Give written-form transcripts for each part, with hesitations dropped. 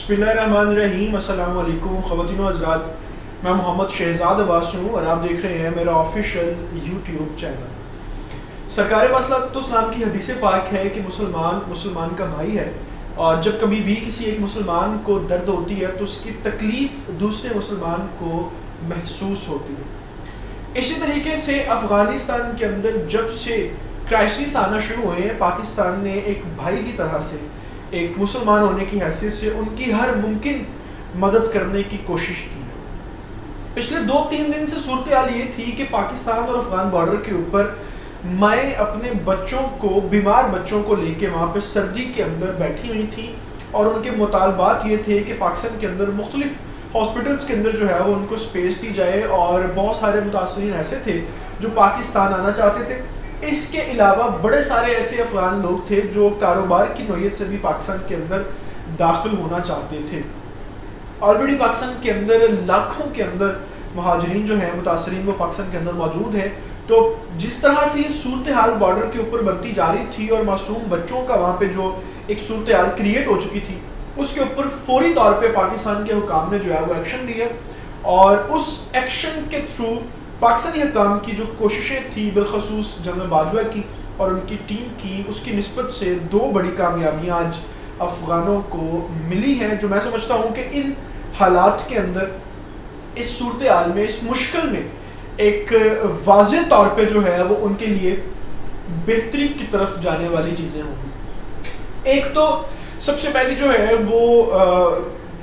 بسم اللہ الرحمن الرحیم۔ السلام علیکم خواتین و حضرات، میں محمد شہزاد عباس ہوں اور آپ دیکھ رہے ہیں میرا آفیشیل یوٹیوب چینل۔ سرکار مصلحت اسلام کی حدیث پاک ہے کہ مسلمان کا بھائی ہے، اور جب کبھی بھی کسی ایک مسلمان کو درد ہوتی ہے تو اس کی تکلیف دوسرے مسلمان کو محسوس ہوتی ہے۔ اسی طریقے سے افغانستان کے اندر جب سے کرائسس آنا شروع ہوئے ہیں، پاکستان نے ایک بھائی کی طرح سے، ایک مسلمان ہونے کی حیثیت سے ان کی ہر ممکن مدد کرنے کی کوشش کی۔ پچھلے 2-3 دن سے صورتحال یہ تھی کہ پاکستان اور افغان بارڈر کے اوپر مائیں اپنے بچوں کو، بیمار بچوں کو لے کے وہاں پہ سردی کے اندر بیٹھی ہوئی تھیں، اور ان کے مطالبات یہ تھے کہ پاکستان کے اندر مختلف ہاسپٹلس کے اندر جو ہے وہ ان کو سپیس دی جائے، اور بہت سارے متاثرین ایسے تھے جو پاکستان آنا چاہتے تھے۔ اس کے علاوہ بڑے سارے ایسے افغان لوگ تھے جو کاروبار کی نوعیت سے بھی پاکستان کے اندر داخل ہونا چاہتے تھے۔ آلریڈی پاکستان کے اندر لاکھوں کے اندر مہاجرین جو ہیں، متاثرین، وہ پاکستان کے اندر موجود ہیں۔ تو جس طرح سے صورتحال بارڈر کے اوپر بنتی جا رہی تھی اور معصوم بچوں کا وہاں پہ جو ایک صورتحال کریٹ ہو چکی تھی، اس کے اوپر فوری طور پہ پاکستان کے حکام نے جو ہے وہ ایکشن لیا، اور اس ایکشن کے تھرو پاکستانی حکام کی جو کوششیں تھیں، بالخصوص جنرل باجوہ کی اور ان کی ٹیم کی، اس کی نسبت سے 2 بڑی کامیابیاں آج افغانوں کو ملی ہیں، جو میں سمجھتا ہوں کہ ان حالات کے اندر، اس صورتحال میں، اس مشکل میں ایک واضح طور پہ جو ہے وہ ان کے لیے بہتری کی طرف جانے والی چیزیں ہوں گی۔ ایک تو سب سے پہلی جو ہے وہ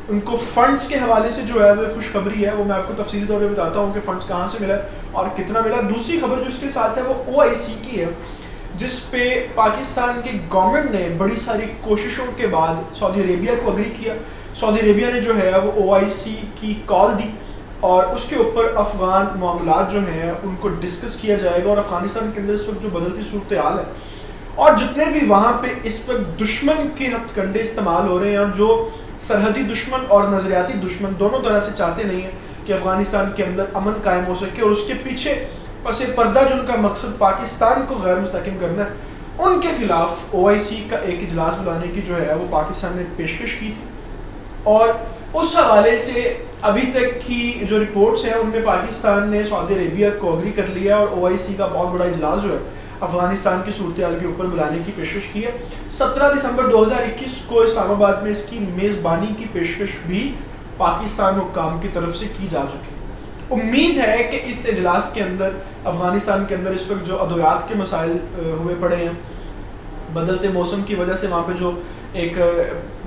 ان کو فنڈز کے حوالے سے جو ہے وہ خوشخبری ہے، وہ میں آپ کو تفصیلی طور پہ بتاتا ہوں کہ فنڈز کہاں سے ملا اور کتنا ملا۔ دوسری خبر جو اس کے ساتھ ہے وہ OIC کی ہے، جس پہ پاکستان کی گورنمنٹ نے بڑی ساری کوششوں کے بعد سعودی عربیہ کو اگری کیا۔ سعودی عربیہ نے جو ہے وہ OIC کی کال دی، اور اس کے اوپر افغان معاملات جو ہیں ان کو ڈسکس کیا جائے گا، اور افغانستان کے اندر اس وقت جو بدلتی صورتحال ہے، اور جتنے بھی وہاں پہ اس وقت دشمن کے ہتھ کنڈے استعمال ہو رہے ہیں، اور جو سرحدی دشمن اور نظریاتی دشمن دونوں طرح سے چاہتے نہیں ہیں کہ افغانستان کے اندر امن قائم ہو سکے، اور اس کے پیچھے پس پردہ جو ان کا مقصد پاکستان کو غیر مستحکم کرنا ہے، ان کے خلاف OIC کا ایک اجلاس بلانے کی جو ہے وہ پاکستان نے پیشکش کی تھی۔ اور اس حوالے سے ابھی تک کی جو رپورٹس ہیں ان میں پاکستان نے سعودی عربیہ کو اگری کر لیا، اور OIC کا بہت بڑا اجلاس جو ہے افغانستان کی صورتحال کے اوپر بلانے کی پیشکش کی ہے۔ 17 دسمبر 2021 کو اسلام آباد میں اس کی میزبانی کی پیشکش بھی پاکستان حکام کی طرف سے کی جا چکی ہے۔ امید ہے کہ اس اجلاس کے اندر افغانستان کے اندر اس وقت جو ادویات کے مسائل ہوئے پڑے ہیں، بدلتے موسم کی وجہ سے وہاں پہ جو ایک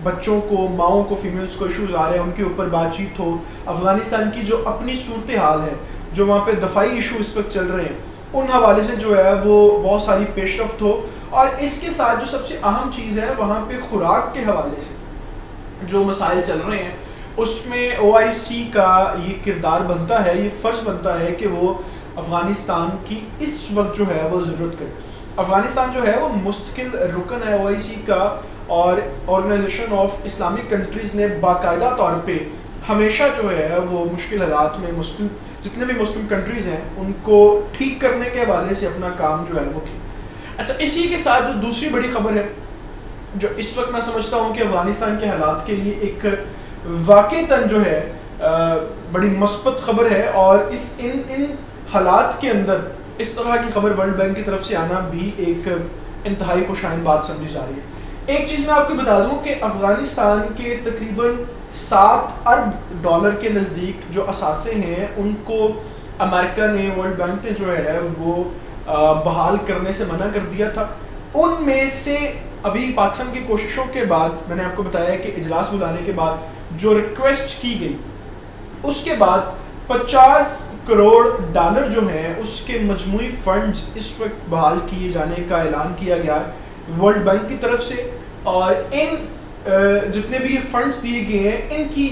بچوں کو، ماؤں کو، فیمیلز کو ایشوز آ رہے ہیں، ان کے اوپر بات چیت ہو۔ افغانستان کی جو اپنی صورتحال ہے، جو وہاں پہ دفاعی ایشو اس وقت چل رہے ہیں، ان حوالے سے جو ہے وہ بہت ساری پیش رفت ہو۔ اور اس کے ساتھ جو سب سے اہم چیز ہے، وہاں پہ خوراک کے حوالے سے جو مسائل چل رہے ہیں، اس میں OIC کا یہ کردار بنتا ہے، یہ فرض بنتا ہے کہ وہ افغانستان کی اس وقت جو ہے وہ ضرورت کرے۔ افغانستان جو ہے وہ مستقل رکن ہے OIC کا، اور آرگنائزیشن آف اسلامک کنٹریز نے باقاعدہ طور پہ ہمیشہ جو ہے وہ مشکل حالات میں جتنے بھی مسلم کنٹریز ہیں ان کو ٹھیک کرنے کے حوالے سے اپنا کام جو ہے وہ کیا۔ اچھا، اسی کے ساتھ جو دوسری بڑی خبر ہے، جو اس وقت میں سمجھتا ہوں کہ افغانستان کے حالات کے لیے ایک واقعتاً جو ہے بڑی مثبت خبر ہے، اور ان حالات کے اندر اس طرح کی خبر ورلڈ بینک کی طرف سے آنا بھی ایک انتہائی خوشائن بات سمجھی جا رہی ہے۔ ایک چیز میں آپ کو بتا دوں کہ افغانستان کے تقریباً $7 ارب کے نزدیک جو اثاثے ہیں، ان کو امریکہ نے، ورلڈ بینک نے جو ہے وہ بحال کرنے سے منع کر دیا تھا۔ ان میں سے ابھی پاکستان کی کوششوں کے بعد، میں نے آپ کو بتایا کہ اجلاس بلانے کے بعد جو ریکویسٹ کی گئی، اس کے بعد $50 کروڑ جو ہیں اس کے مجموعی فنڈز اس وقت بحال کیے جانے کا اعلان کیا گیا ہے ورلڈ بینک کی طرف سے۔ اور ان جتنے بھی یہ فنڈز دیے گئے ہیں، ان کی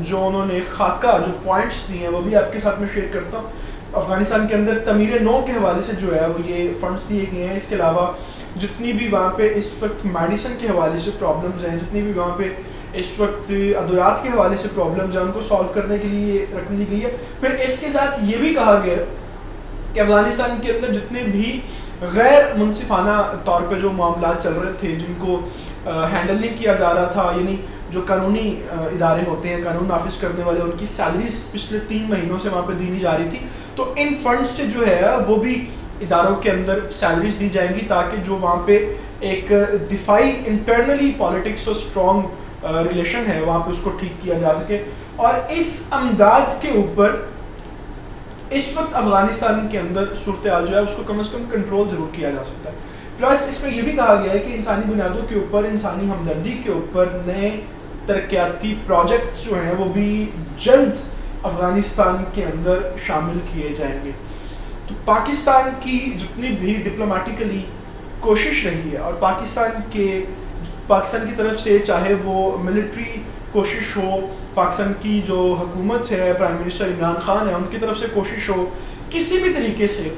جو انہوں نے خاکہ، جو پوائنٹس دیے ہیں، وہ بھی آپ کے ساتھ میں شیئر کرتا ہوں۔ افغانستان کے اندر تعمیر نو کے حوالے سے جو ہے وہ یہ فنڈز دیے گئے ہیں۔ اس کے علاوہ جتنی بھی وہاں پہ اس وقت میڈیسن کے حوالے سے پرابلمز ہیں، جتنی بھی وہاں پہ اس وقت ادویات کے حوالے سے پرابلمز ہیں، ان کو سالو کرنے کے لیے رقم دی گئی ہے۔ پھر اس کے ساتھ یہ بھی کہا گیا کہ افغانستان کے اندر جتنے بھی غیر منصفانہ طور پہ جو معاملات چل رہے تھے، جن کو ہینڈل نہیں کیا جا رہا تھا، یعنی جو قانونی ادارے ہوتے ہیں، قانون نافذ کرنے والے، ان کی سیلریز پچھلے 3 مہینوں سے وہاں پہ دی نہیں جا رہی تھی. تو ان فنڈ سے جو ہے وہ بھی اداروں کے اندر سیلریز دی جائیں گی تاکہ جو وہاں پہ ایک دفاعی انٹرنلی پالیٹکس اور اسٹرانگ ریلیشن ہے وہاں پہ اس کو ٹھیک کیا جا سکے. اور اس امداد کے اوپر اس وقت افغانستان کے اندر صورتحال جو ہے اس کو کم از کم کنٹرول ضرور کیا جا سکتا ہے. پلس اس میں یہ بھی کہا گیا ہے کہ انسانی بنیادوں کے اوپر، انسانی ہمدردی کے اوپر نئے ترقیاتی پروجیکٹس جو ہیں وہ بھی جلد افغانستان کے اندر شامل کیے جائیں گے. تو پاکستان کی جتنی بھی ڈپلومیٹیکلی کوشش رہی ہے اور پاکستان کی طرف سے چاہے وہ ملٹری کوشش ہو، پاکستان کی جو حکومت ہے، پرائم منسٹر عمران خان ہے، ان کی طرف سے کوشش ہو، کسی بھی طریقے سے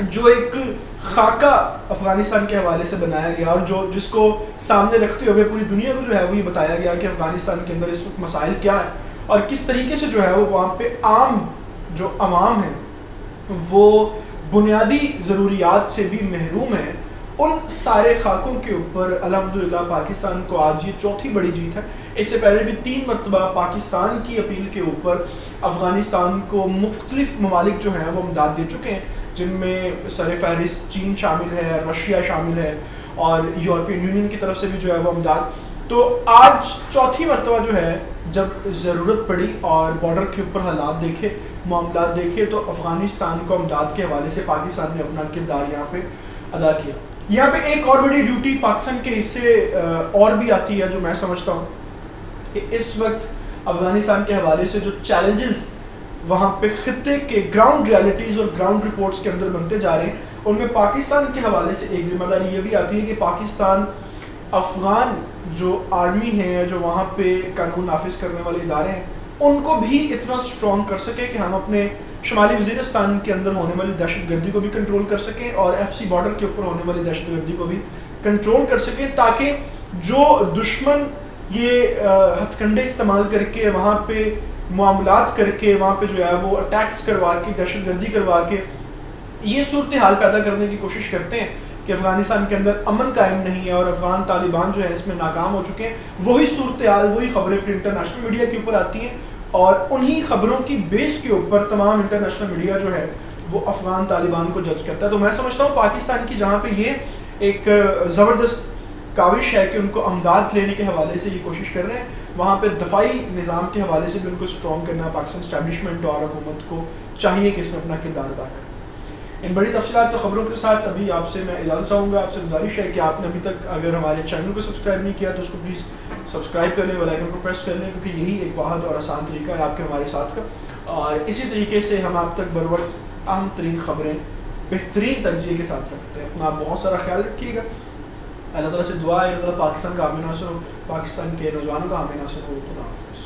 جو ایک خاکہ افغانستان کے حوالے سے بنایا گیا اور جس کو سامنے رکھتے ہوئے پوری دنیا کو جو ہے وہ یہ بتایا گیا کہ افغانستان کے اندر اس وقت مسائل کیا ہیں اور کس طریقے سے جو ہے وہ وہاں پہ عام جو عوام ہیں وہ بنیادی ضروریات سے بھی محروم ہیں، ان سارے خاکوں کے اوپر الحمدللہ پاکستان کو آج یہ چوتھی بڑی جیت ہے. اس سے پہلے بھی 3 مرتبہ پاکستان کی اپیل کے اوپر افغانستان کو مختلف ممالک جو ہیں وہ امداد دے چکے ہیں، جن میں سر فہرست چین شامل ہے، رشیا شامل ہے اور یورپین یونین کی طرف سے بھی جو ہے وہ امداد. تو آج چوتھی مرتبہ جو ہے جب ضرورت پڑی اور بارڈر کے اوپر حالات دیکھے، معاملات دیکھے، تو افغانستان کو امداد کے حوالے سے پاکستان نے اپنا کردار یہاں پہ ادا کیا. یہاں پہ ایک اور بڑی ڈیوٹی پاکستان کے حصے اور بھی آتی ہے جو میں سمجھتا ہوں کہ اس وقت افغانستان کے حوالے سے جو چیلنجز وہاں پہ خطے کے گراؤنڈ ریالٹیز اور گراؤنڈ رپورٹس کے اندر بنتے جا رہے ہیں، ان میں پاکستان کے حوالے سے ایک ذمہ داری یہ بھی آتی ہے کہ پاکستان افغان جو آرمی ہے، جو وہاں پہ قانون نافذ کرنے والے ادارے ہیں، ان کو بھی اتنا اسٹرانگ کر سکے کہ ہم اپنے شمالی وزیرستان کے اندر ہونے والی دہشت گردی کو بھی کنٹرول کر سکیں اور ایف سی بارڈر کے اوپر ہونے والی دہشت گردی کو بھی کنٹرول کر سکیں، تاکہ جو دشمن یہ ہتھ کنڈے استعمال کر کے وہاں پہ معاملات کر کے وہاں پہ جو ہے وہ اٹیکس کروا کے، دہشت گردی کروا کے یہ صورتحال پیدا کرنے کی کوشش کرتے ہیں کہ افغانستان کے اندر امن قائم نہیں ہے اور افغان طالبان جو ہے اس میں ناکام ہو چکے ہیں. وہی صورتحال، وہی خبریں پھر انٹرنیشنل میڈیا کے اوپر آتی ہیں اور انہی خبروں کی بیس کے اوپر تمام انٹرنیشنل میڈیا جو ہے وہ افغان طالبان کو جج کرتا ہے. تو میں سمجھتا ہوں پاکستان کی جہاں پہ یہ ایک زبردست کاوش ہے کہ ان کو امداد لینے کے حوالے سے یہ کوشش کر رہے ہیں، وہاں پہ دفاعی نظام کے حوالے سے بھی ان کو اسٹرانگ کرنا پاکستان اسٹیبلشمنٹ اور حکومت کو چاہیے کہ اس میں اپنا کردار ادا کرے. ان بڑی تفصیلات اور خبروں کے ساتھ ابھی آپ سے میں اجازت چاہوں گا. آپ سے گزارش ہے کہ آپ نے ابھی تک اگر ہمارے چینل کو سبسکرائب نہیں کیا تو اس کو پلیز سبسکرائب کر لیں، بیل آئیکن کو پریس کر لیں، کیونکہ یہی ایک واحد اور آسان طریقہ ہے آپ کے ہمارے ساتھ کا. اور اسی طریقے سے ہم آپ تک بر وقت اہم ترین خبریں بہترین تجزیے کے ساتھ رکھتے ہیں. اپنا بہت سارا خیال رکھیے گا. اللہ تعالیٰ سے دعا ہے اللہ تعالیٰ پاکستان کا امن ناصر ہو، پاکستان کے نوجوانوں کا امن ناصر ہو. خدا حافظ.